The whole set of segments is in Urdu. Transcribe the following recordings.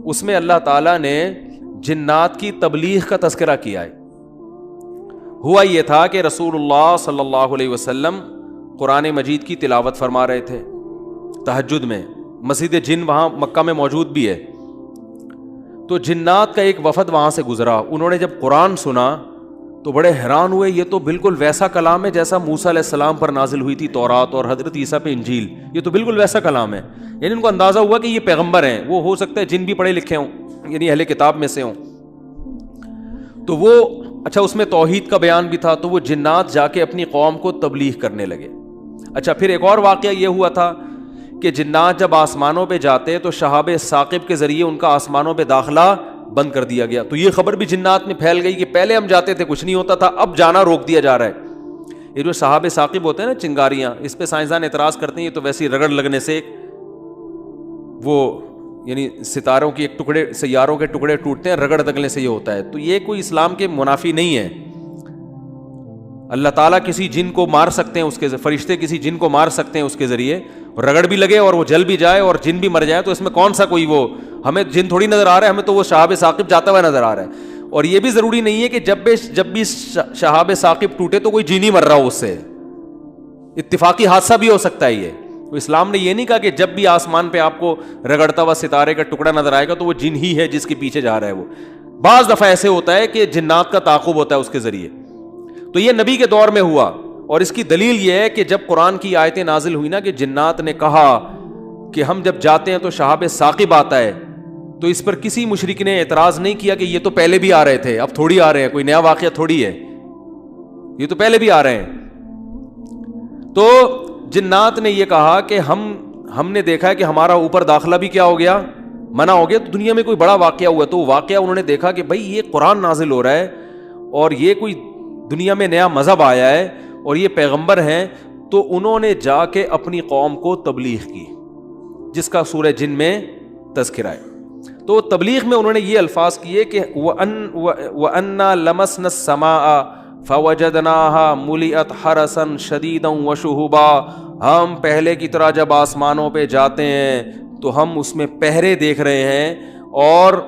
اس میں اللہ تعالیٰ نے جنات کی تبلیغ کا تذکرہ کیا ہے. ہوا یہ تھا کہ رسول اللہ صلی اللہ علیہ وسلم قرآن مجید کی تلاوت فرما رہے تھے تہجد میں. مسجد جن وہاں مکہ میں موجود بھی ہے. تو جنات کا ایک وفد وہاں سے گزرا. انہوں نے جب قرآن سنا تو بڑے حیران ہوئے. یہ تو بالکل ویسا کلام ہے جیسا موسیٰ علیہ السلام پر نازل ہوئی تھی تورات اور حضرت عیسیٰ پہ انجیل. یہ تو بالکل ویسا کلام ہے. یعنی ان کو اندازہ ہوا کہ یہ پیغمبر ہیں. وہ ہو سکتا ہے جن بھی پڑھے لکھے ہوں, یعنی اہل کتاب میں سے ہوں. تو وہ اچھا اس میں توحید کا بیان بھی تھا. تو وہ جنات جا کے اپنی قوم کو تبلیغ کرنے لگے. اچھا پھر ایک اور واقعہ یہ ہوا تھا کہ جنات جب آسمانوں پہ جاتے تو شہاب ثاقب کے ذریعے ان کا آسمانوں پہ داخلہ بند کر دیا گیا. تو یہ خبر بھی جنات میں پھیل گئی کہ پہلے ہم جاتے تھے کچھ نہیں ہوتا تھا, اب جانا روک دیا جا رہا ہے. یہ جو شہاب ثاقب ہوتے ہیں نا, چنگاریاں, اس پہ سائنسدان اعتراض کرتے ہیں یہ تو ویسی رگڑ لگنے سے وہ یعنی ستاروں کی ایک ٹکڑے, سیاروں کے ٹکڑے ٹوٹتے ہیں, رگڑ دگنے سے یہ ہوتا ہے. تو یہ کوئی اسلام کے منافی نہیں ہے. اللہ تعالیٰ کسی جن کو مار سکتے ہیں اس کے, فرشتے کسی جن کو مار سکتے ہیں اس کے ذریعے, رگڑ بھی لگے اور وہ جل بھی جائے اور جن بھی مر جائے. تو اس میں کون سا کوئی وہ, ہمیں جن تھوڑی نظر آ رہا ہے, ہمیں تو وہ شہاب ثاقب جاتا ہوا نظر آ رہا ہے. اور یہ بھی ضروری نہیں ہے کہ جب بھی شہاب ثاقب ٹوٹے تو کوئی جن ہی مر رہا ہو, اس سے اتفاقی حادثہ بھی ہو سکتا ہے. یہ تو اسلام نے یہ نہیں کہا کہ جب بھی آسمان پہ آپ کو رگڑتا ہوا ستارے کا ٹکڑا نظر آئے گا تو وہ جن ہی ہے جس کے پیچھے جا رہا ہے. وہ بعض دفعہ ایسے ہوتا ہے کہ جنات کا تعاقب ہوتا ہے اس کے ذریعے. تو یہ نبی کے دور میں ہوا. اور اس کی دلیل یہ ہے کہ جب قرآن کی آیتیں نازل ہوئی نا کہ جنات نے کہا کہ ہم جب جاتے ہیں تو شہاب ثاقب آتا ہے, تو اس پر کسی مشرک نے اعتراض نہیں کیا کہ یہ تو پہلے بھی آ رہے تھے, اب تھوڑی آ رہے ہیں, کوئی نیا واقعہ تھوڑی ہے, یہ تو پہلے بھی آ رہے ہیں. تو جنات نے یہ کہا کہ ہم نے دیکھا ہے کہ ہمارا اوپر داخلہ بھی کیا ہو گیا, منع ہو گیا. تو دنیا میں کوئی بڑا واقعہ ہوا, تو واقعہ انہوں نے دیکھا کہ بھائی یہ قرآن نازل ہو رہا ہے اور یہ کوئی دنیا میں نیا مذہب آیا ہے اور یہ پیغمبر ہیں. تو انہوں نے جا کے اپنی قوم کو تبلیغ کی, جس کا سورہ جن میں تذکرہ ہے. تو تبلیغ میں انہوں نے یہ الفاظ کیے کہ وَأَنَّا لَمَسْنَا السَّمَاءَ فَوَجَدْنَاهَا مُلِئَتْ حَرَسًا شَدِيدًا وَشُهُبًا. ہم پہلے کی طرح جب آسمانوں پہ جاتے ہیں تو ہم اس میں پہرے دیکھ رہے ہیں اور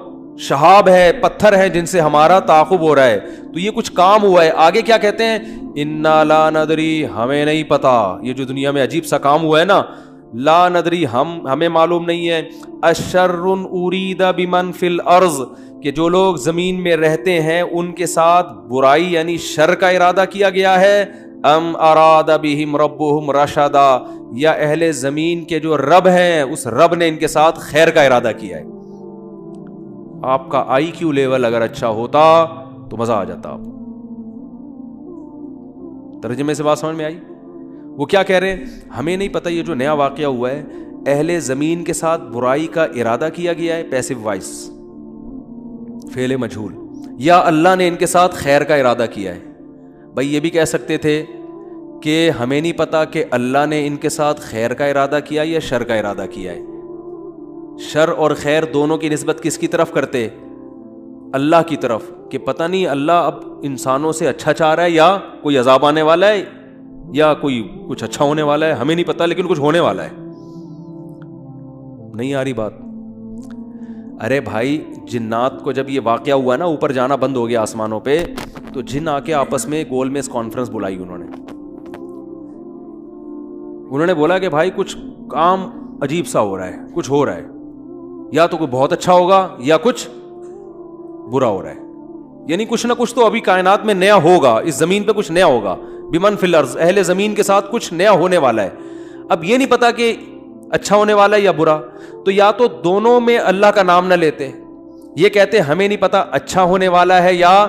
شہاب ہے, پتھر ہیں جن سے ہمارا تعاقب ہو رہا ہے. تو یہ کچھ کام ہوا ہے. آگے کیا کہتے ہیں, اِنَّا لَا نَدْرِي, ہمیں نہیں پتا. یہ جو دنیا میں عجیب سا کام ہوا ہے نا, لا ندری, ہمیں معلوم نہیں ہے. اشر ارید بمن فی الارض, کہ جو لوگ زمین میں رہتے ہیں ان کے ساتھ برائی یعنی شر کا ارادہ کیا گیا ہے. ام اراد بہم ربہم رشدا, یا اہل زمین کے جو رب ہیں اس رب نے ان کے ساتھ خیر کا ارادہ کیا ہے. آپ کا آئی کیو لیول اگر اچھا ہوتا تو مزہ آ جاتا. آپ ترجمے سے بات سمجھ میں آئی؟ وہ کیا کہہ رہے ہیں, ہمیں نہیں پتہ یہ جو نیا واقعہ ہوا ہے, اہل زمین کے ساتھ برائی کا ارادہ کیا گیا ہے, پیسو وائس, فعل مجہول, یا اللہ نے ان کے ساتھ خیر کا ارادہ کیا ہے. بھائی یہ بھی کہہ سکتے تھے کہ ہمیں نہیں پتا کہ اللہ نے ان کے ساتھ خیر کا ارادہ کیا یا شر کا ارادہ کیا ہے. شر اور خیر دونوں کی نسبت کس کی طرف کرتے؟ اللہ کی طرف, کہ پتہ نہیں اللہ اب انسانوں سے اچھا چاہ رہا ہے یا کوئی عذاب آنے والا ہے یا کوئی کچھ اچھا ہونے والا ہے, ہمیں نہیں پتا لیکن کچھ ہونے والا ہے. نہیں آ رہی بات؟ ارے بھائی جنات کو جب یہ واقعہ ہوا نا, اوپر جانا بند ہو گیا آسمانوں پہ, تو جن آ کے آپس میں گول میز کانفرنس بلائی. انہوں نے بولا کہ بھائی کچھ کام عجیب سا ہو رہا ہے, کچھ ہو رہا ہے, یا تو کوئی بہت اچھا ہوگا یا کچھ برا ہو رہا ہے. یعنی کچھ نہ کچھ تو ابھی کائنات میں نیا ہوگا, اس زمین پہ کچھ نیا ہوگا. بمن فی الارض, اہل زمین کے ساتھ کچھ نیا ہونے والا ہے. اب یہ نہیں پتا کہ اچھا ہونے والا ہے یا برا, تو یا تو دونوں میں اللہ کا نام نہ لیتے, یہ کہتے ہمیں نہیں پتا اچھا ہونے والا ہے یا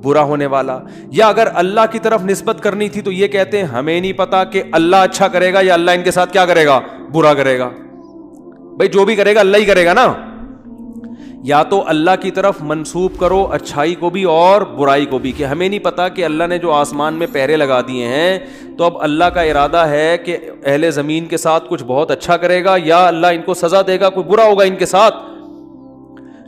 برا ہونے والا, یا اگر اللہ کی طرف نسبت کرنی تھی تو یہ کہتے ہمیں نہیں پتا کہ اللہ اچھا کرے گا یا اللہ ان کے ساتھ کیا کرے گا, برا کرے گا. بھائی جو بھی کرے گا اللہ ہی کرے گا نا. یا تو اللہ کی طرف منسوب کرو اچھائی کو بھی اور برائی کو بھی, کہ ہمیں نہیں پتا کہ اللہ نے جو آسمان میں پہرے لگا دیے ہیں تو اب اللہ کا ارادہ ہے کہ اہل زمین کے ساتھ کچھ بہت اچھا کرے گا یا اللہ ان کو سزا دے گا, کوئی برا ہوگا ان کے ساتھ.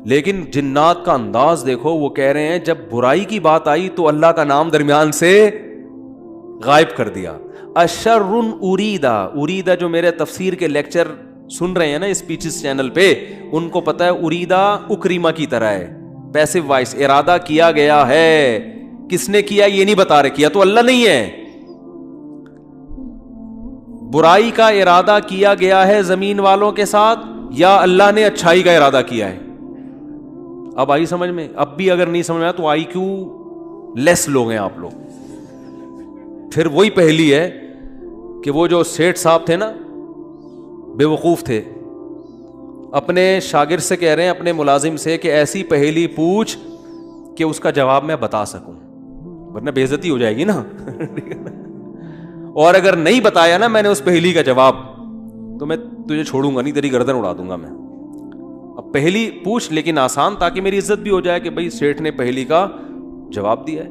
لیکن جنات کا انداز دیکھو, وہ کہہ رہے ہیں جب برائی کی بات آئی تو اللہ کا نام درمیان سے غائب کر دیا. اشر اریدا, اریدا جو میرے تفسیر کے لیکچر سن رہے ہیں نا اسپیچز چینل پہ, ان کو پتا ہے اریدا اکریما کی طرح ہے, پیسو وائس, ارادہ کیا گیا ہے. کس نے کیا یہ نہیں بتا رہے, کیا تو اللہ نہیں ہے. برائی کا ارادہ کیا گیا ہے زمین والوں کے ساتھ, یا اللہ نے اچھائی کا ارادہ کیا ہے؟ اب آئی سمجھ میں؟ اب بھی اگر نہیں سمجھ میں آیا تو آئی کیو لیس لوگ ہیں آپ لوگ. پھر وہی پہلی ہے کہ وہ جو سیٹھ صاحب تھے نا, بے وقوف تھے, اپنے شاگرد سے کہہ رہے ہیں, اپنے ملازم سے, کہ ایسی پہیلی پوچھ کہ اس کا جواب میں بتا سکوں, ورنہ بے عزتی ہو جائے گی نا. اور اگر نہیں بتایا نا میں نے اس پہیلی کا جواب, تو میں تجھے چھوڑوں گا نہیں, تیری گردن اڑا دوں گا میں. اب پہلی پوچھ لیکن آسان, تاکہ میری عزت بھی ہو جائے کہ بھائی سیٹھ نے پہیلی کا جواب دیا ہے.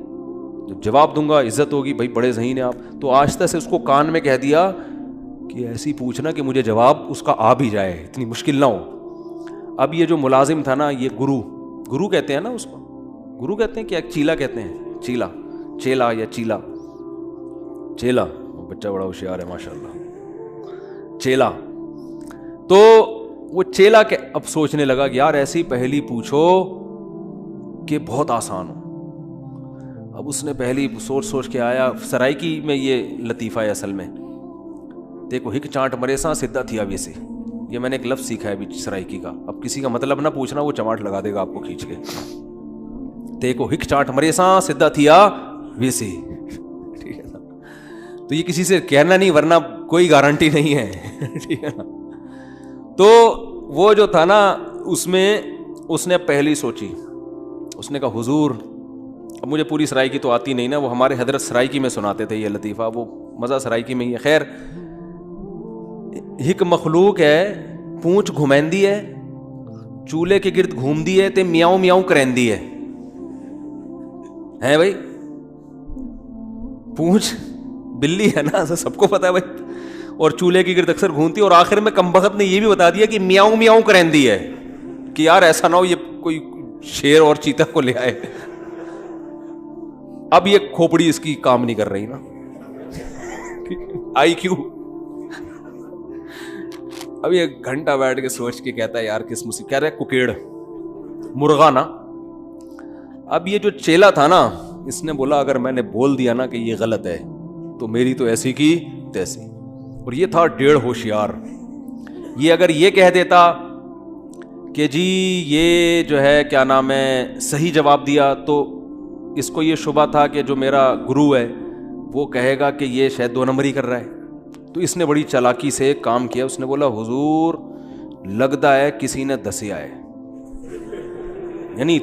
جب جواب دوں گا عزت ہوگی, بھائی بڑے ذہین ہیں آپ. تو آہستہ سے اس کو کان میں کہہ دیا کہ ایسی پوچھنا کہ مجھے جواب اس کا آ بھی جائے, اتنی مشکل نہ ہو. اب یہ جو ملازم تھا نا, یہ گرو کہتے ہیں نا اس کو, گرو کہتے ہیں, کیا چیلا کہتے ہیں, چیلا یا چیلا, بچہ بڑا ہوشیار ہے ماشاء اللہ, چیلا. تو وہ چیلا کے اب سوچنے لگا کہ یار ایسی پہلی پوچھو کہ بہت آسان ہو. اب اس نے پہلی سوچ کے آیا. سرائکی میں یہ لطیفہ ہے اصل میں, دیکھو ہک چانٹ مرے سا سدھا تھیا ویسے, یہ میں نے ایک لفظ سیکھا ہے ابھی سرائکی کا. اب کسی کا مطلب نہ پوچھنا, وہ چماٹ لگا دے گا آپ کو کھینچ کے. دیکھو ہک چانٹ مرے سا سدھا تھیا ویسے, ٹھیک ہے نا. تو یہ کسی سے کہنا نہیں, ورنہ کوئی گارنٹی نہیں ہے, ٹھیک ہے نا. تو وہ جو تھا نا, اس میں اس نے پہلی سوچی, اس نے کہا حضور, اب مجھے پوری سرائکی تو آتی نہیں نا, وہ ہمارے حضرت سرائکی میں سناتے تھے یہ لطیفہ, وہ مزہ سرائکی میں ہی ہے. خیر, ہک مخلوق ہے, پونچھ گھمیندی ہے, چولہے کے گرد گھومدی ہے, تے میاؤں میاؤں کرندی ہے بھائی. پونچھ بلی ہے نا, سب کو پتا ہے بھائی, اور چولہے کی گرد اکثر گھومتی, اور آخر میں کمبخت نے یہ بھی بتا دیا کہ میاؤں میاؤں کرندی ہے, کہ یار ایسا نہ ہو یہ کوئی شیر اور چیتا کو لے آئے. اب یہ کھوپڑی اس کی کام نہیں کر رہی نا, آئی کیوں. اب یہ گھنٹہ بیٹھ کے سوچ کے کہتا ہے یار کس مصیبت, کہہ رہے کوکیڑ مرغا نا. اب یہ جو چیلا تھا نا, اس نے بولا اگر میں نے بول دیا نا کہ یہ غلط ہے تو میری تو ایسی کی تیسی. اور یہ تھا ڈیڑھ ہوشیار. یہ اگر یہ کہہ دیتا کہ جی یہ جو ہے کیا نام ہے صحیح جواب دیا, تو اس کو یہ شبہ تھا کہ جو میرا گرو ہے وہ کہے گا کہ یہ شاید 2 نمبری کر رہا ہے. تو اس نے بڑی چالاکی سے کام کیا, اس نے بولا حضور لگتا ہے کسی نے دسیا ہے, یعنی